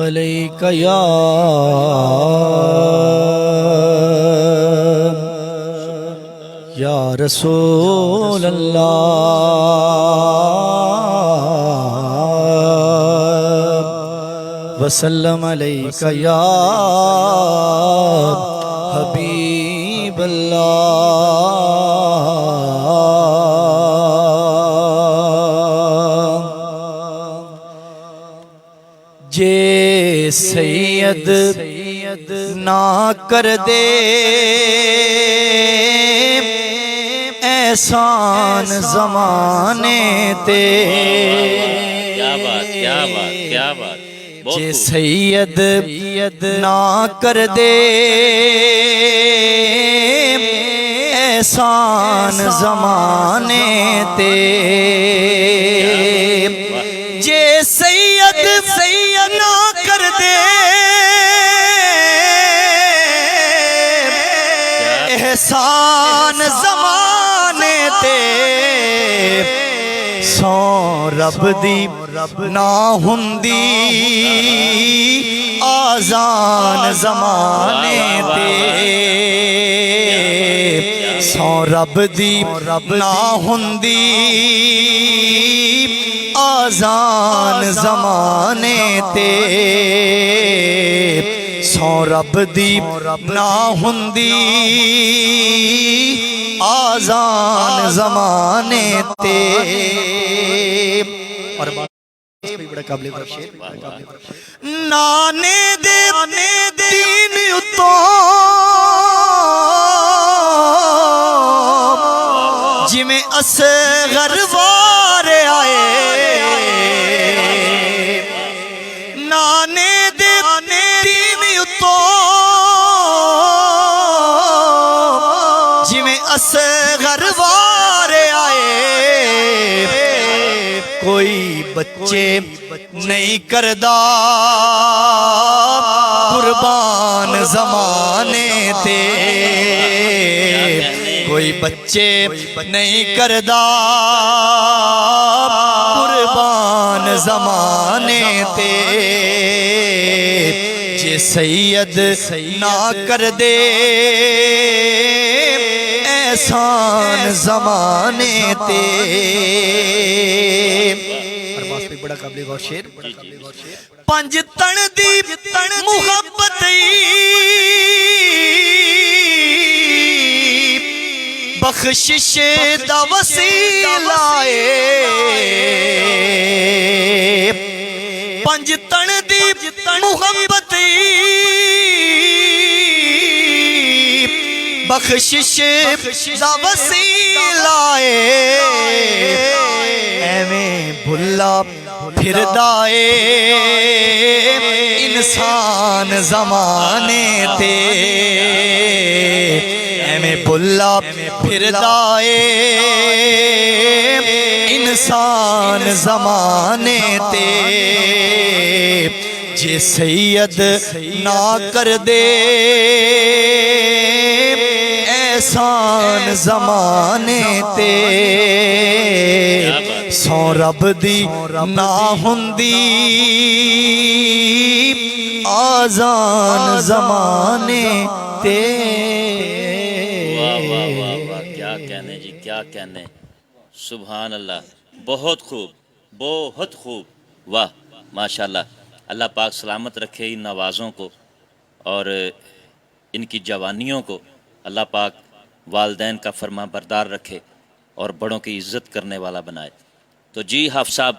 علیک یا رسول اللہ وسلم علیک یا حبیب اللہ جے سید نہ کر دے احسان زمانے تے کیا بات کیا بات کیا بات جے سید نہ کر دے احسان زمانے تے جے سید نہ کر دے احسان زمانے تے سو رب دی نہ ہوندی آزان زمانے تے سو رب دی نہ ہوندی آزان زمانے تے سو رب دی نہ ہوندی آزان زمانے تے اور بڑا قابل شعر نانے دے دین اتوں جی میں اصغر وارے آئے نانے دے دین اتوں جی میں اصغر وارے آئے کوئی بچے نہیں کردہ قربان زمانے تے کوئی بچے نہیں کردہ قربان زمانے تے جے سید نہ کر دے احسان زمانے تے بڑا قابل غور شعر پنج تن دی محبت بخشش دا وسیلہ پنج تن دی محبت بخشش دا وسیلہ ایویں بھلا پھر دائے انسان زمانے تے ایویں بھلا پھر دائے انسان زمانے تے جے سید نہ کر دے احسان زمانے تے سو رب دی نہ ہوندی آزان زمانے تے واہ واہ واہ واہ کیا کہنے جی کیا کہنے سبحان اللہ بہت خوب واہ ماشاءاللہ اللہ پاک سلامت رکھے ان نوازوں کو اور ان کی جوانیوں کو اللہ پاک والدین کا فرما بردار رکھے اور بڑوں کی عزت کرنے والا بنائے تو جی حافظ صاحب